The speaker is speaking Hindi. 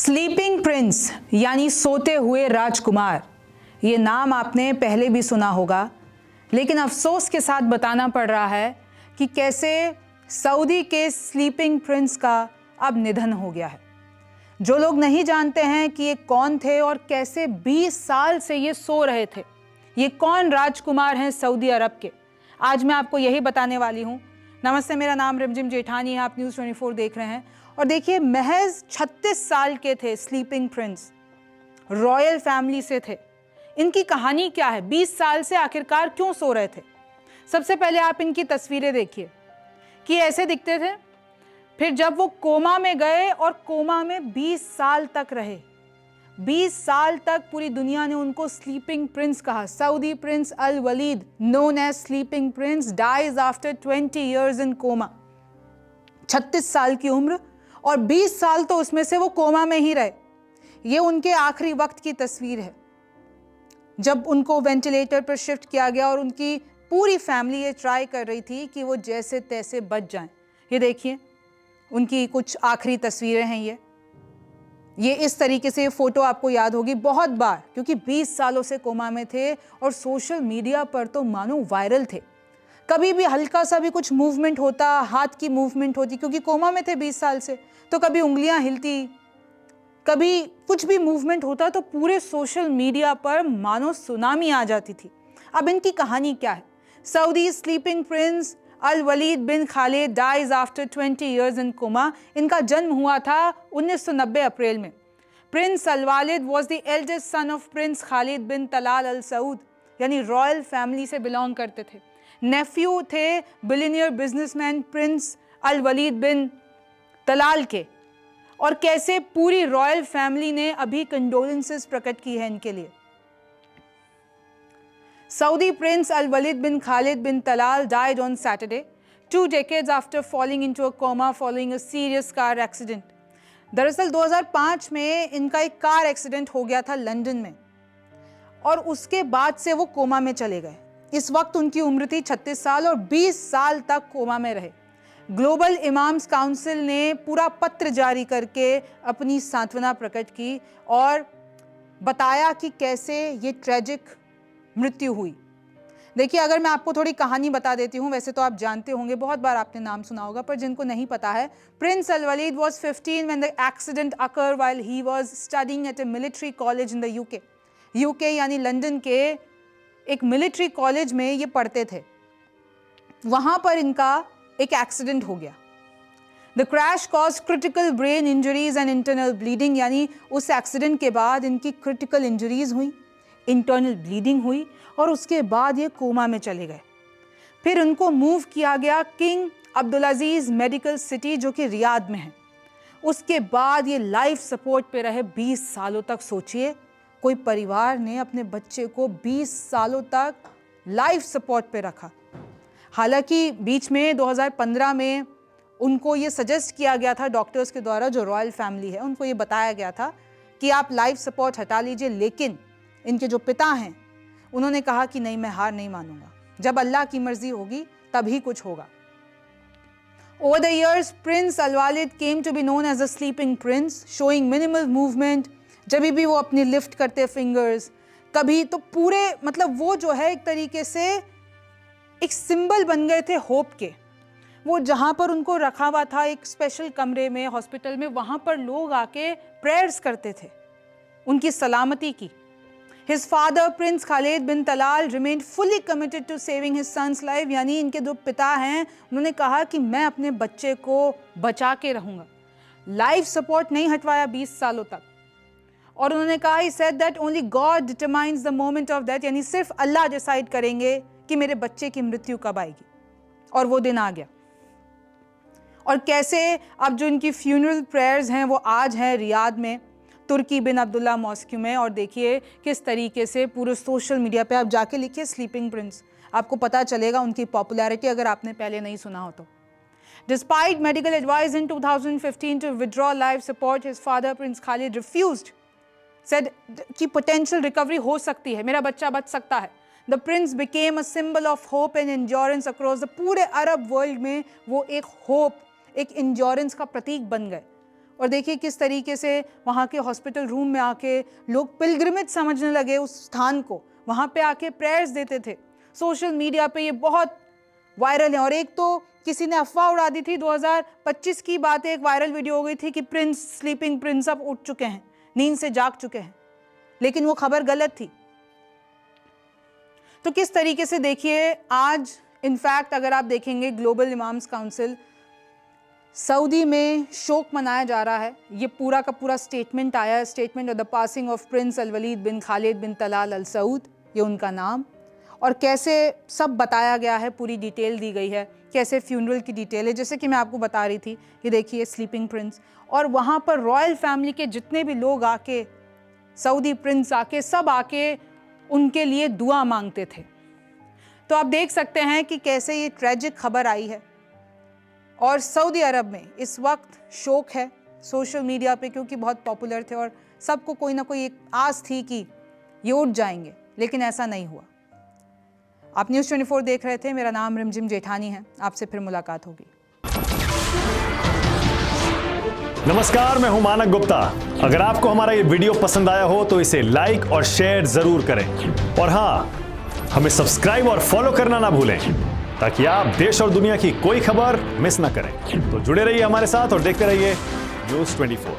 स्लीपिंग प्रिंस यानी सोते हुए राजकुमार, ये नाम आपने पहले भी सुना होगा, लेकिन अफसोस के साथ बताना पड़ रहा है कि कैसे सऊदी के स्लीपिंग प्रिंस का अब निधन हो गया है। जो लोग नहीं जानते हैं कि ये कौन थे और कैसे 20 साल से ये सो रहे थे, ये कौन राजकुमार हैं सऊदी अरब के, आज मैं आपको यही बताने वाली हूँ। नमस्ते, मेरा नाम रिमझिम जेठानी है, आप न्यूज़ 24 देख रहे हैं। और देखिए, महज 36 साल के थे स्लीपिंग प्रिंस, रॉयल फैमिली से थे। इनकी कहानी क्या है, 20 साल से आखिरकार क्यों सो रहे थे? सबसे पहले आप इनकी तस्वीरें देखिए कि ऐसे दिखते थे। फिर जब वो कोमा में गए और कोमा में 20 साल तक रहे, 20 साल तक पूरी दुनिया ने उनको स्लीपिंग प्रिंस कहा। Saudi prince Al Waleed, known as sleeping prince, dies after 20 years in coma. 36 साल की उम्र और 20 साल तो उसमें से वो कोमा में ही रहे। ये उनके आखिरी वक्त की तस्वीर है, जब उनको वेंटिलेटर पर शिफ्ट किया गया और उनकी पूरी फैमिली ये ट्राई कर रही थी कि वो जैसे तैसे बच जाएं। ये देखिए, उनकी कुछ आखिरी तस्वीरें हैं। ये इस तरीके से फोटो आपको याद होगी बहुत बार, क्योंकि 20 सालों से कोमा में थे और सोशल मीडिया पर तो मानो वायरल थे। कभी भी हल्का सा भी कुछ मूवमेंट होता, हाथ की मूवमेंट होती, क्योंकि कोमा में थे 20 साल से, तो कभी उंगलियां हिलती, कभी कुछ भी मूवमेंट होता तो पूरे सोशल मीडिया पर मानो सुनामी आ जाती थी। अब इनकी कहानी क्या है? Saudi sleeping prince Al Waleed bin Khalid dies after 20 years in coma. इनका जन्म हुआ था 1990 अप्रैल में। Prince Al Waleed was the eldest son of prince Khalid bin Talal Al Saud, यानी रॉयल फैमिली से बिलोंग करते थे। नेफ्यू थे billionaire businessman prince Al Waleed bin Talal के। और कैसे पूरी रॉयल फैमिली ने अभी कंडोलेंसेस प्रकट की है इनके लिए। Saudi Prince Al Walid bin Khalid bin Talal died on Saturday, 2 decades after falling into a coma following a serious car accident. दरअसल 2005 में इनका एक कार एक्सीडेंट हो गया था लंदन में, और उसके बाद से वो कोमा में चले गए। इस वक्त उनकी उम्र थी 36 साल और 20 साल तक कोमा में रहे। ग्लोबल इमाम्स काउंसिल ने पूरा पत्र जारी करके अपनी सांत्वना प्रकट की और बताया कि कैसे ये ट्रेजिक मृत्यु हुई। देखिए, अगर मैं आपको थोड़ी कहानी बता देती हूँ, वैसे तो आप जानते होंगे, बहुत बार आपने नाम सुना होगा, पर जिनको नहीं पता है, prince Al Waleed was 15 when the accident occur while he was studying at a military college in the UK. UK यानी लंदन के एक मिलिट्री कॉलेज में ये पढ़ते थे। वहां पर इनका एक एक्सीडेंट हो गया। The crash cause critical brain injuries and internal bleeding, यानी उस एक्सीडेंट के बाद इनकी क्रिटिकल इंजरीज हुई, इंटरनल ब्लीडिंग हुई और उसके बाद ये कोमा में चले गए। फिर उनको मूव किया गया किंग अब्दुल-अजीज मेडिकल सिटी, जो कि रियाद में है। उसके बाद ये लाइफ सपोर्ट पे रहे 20 सालों तक। सोचिए, कोई परिवार ने अपने बच्चे को 20 सालों तक लाइफ सपोर्ट पे रखा। हालांकि बीच में 2015 में उनको ये सजेस्ट किया गया था डॉक्टर्स के द्वारा, जो रॉयल फैमिली है, उनको ये बताया गया था कि आप लाइफ सपोर्ट हटा लीजिए, लेकिन इनके जो पिता हैं उन्होंने कहा कि नहीं, मैं हार नहीं मानूंगा, जब अल्लाह की मर्जी होगी तभी कुछ होगा। Over the years prince Al Walid came to be known as a sleeping prince, showing minimal movement. जब भी वो अपनी लिफ्ट करते फिंगर्स, कभी तो पूरे, मतलब वो जो है एक तरीके से एक सिंबल बन गए थे होप के। वो जहाँ पर उनको रखा हुआ था एक स्पेशल कमरे में हॉस्पिटल में, वहाँ पर लोग आके प्रेयर्स करते थे उनकी सलामती की। His father Prince Khalid bin Talal remained fully committed to saving his son's life, यानी इनके जो पिता हैं उन्होंने कहा कि मैं अपने बच्चे को बचा के रहूँगा। लाइफ सपोर्ट नहीं हटवाया 20 सालों तक। और उन्होंने कहा, he said that only God determines the moment of death, यानी सिर्फ अल्लाह डिसाइड करेंगे कि मेरे बच्चे की मृत्यु कब आएगी। और वो दिन आ गया। और कैसे अब जो इनकी फ्यूनरल प्रेयर्स हैं वो आज हैं रियाद में, तुर्की बिन अब्दुल्ला मॉस्क्यू में। और देखिए किस तरीके से पूरे सोशल मीडिया पे आप जाके लिखिए स्लीपिंग प्रिंस, आपको पता चलेगा उनकी पॉपुलैरिटी, अगर आपने पहले नहीं सुना हो तो। Despite medical advice in 2015 to withdraw life support, his father Prince Khalid refused, said कि potential recovery हो सकती है, मेरा बच्चा बच सकता है। The prince became a symbol of hope and endurance across the पूरे अरब वर्ल्ड में वो एक होप, एक इंड्योरेंस का प्रतीक बन गए। और देखिए किस तरीके से वहाँ के हॉस्पिटल रूम में आके लोग पिलग्रिमेज समझने लगे उस स्थान को, वहाँ पे आके प्रेयर्स देते थे। सोशल मीडिया पे ये बहुत वायरल है। और एक तो किसी ने अफवाह उड़ा दी थी, 2025 की बात है, एक वायरल वीडियो हो गई थी कि प्रिंस, स्लीपिंग प्रिंस अब उठ चुके हैं, नींद से जाग चुके हैं, लेकिन वो खबर गलत थी। तो किस तरीके से देखिए आज इनफैक्ट अगर आप देखेंगे ग्लोबल इमाम्स काउंसिल, सऊदी में शोक मनाया जा रहा है। ये पूरा का पूरा स्टेटमेंट आया है, statement of the passing of prince Al Waleed bin Khalid bin Talal Al Saud, ये उनका नाम, और कैसे सब बताया गया है, पूरी डिटेल दी गई है, कैसे फ्यूनरल की डिटेल है, जैसे कि मैं आपको बता रही थी। ये देखिए स्लीपिंग प्रिंस, और वहाँ पर रॉयल फैमिली के जितने भी लोग आके, सऊदी प्रिंस आके, सब आके उनके लिए दुआ मांगते थे। तो आप देख सकते हैं कि कैसे ये ट्रेजिक खबर आई है। और सऊदी अरब में इस वक्त शोक है सोशल मीडिया पे, क्योंकि बहुत पॉपुलर थे और सबको कोई ना कोई एक आस थी कि ये उठ जाएंगे, लेकिन ऐसा नहीं हुआ। आप न्यूज़ 24 देख रहे थे, मेरा नाम रिमझिम जेठानी है, आपसे फिर मुलाकात होगी। नमस्कार, मैं हूं मानक गुप्ता। अगर आपको हमारा ये वीडियो पसंद आया हो तो इसे लाइक और शेयर जरूर करें, और हाँ, हमें सब्सक्राइब और फॉलो करना ना भूलें ताकि आप देश और दुनिया की कोई खबर मिस ना करें। तो जुड़े रहिए हमारे साथ और देखते रहिए न्यूज़ 24।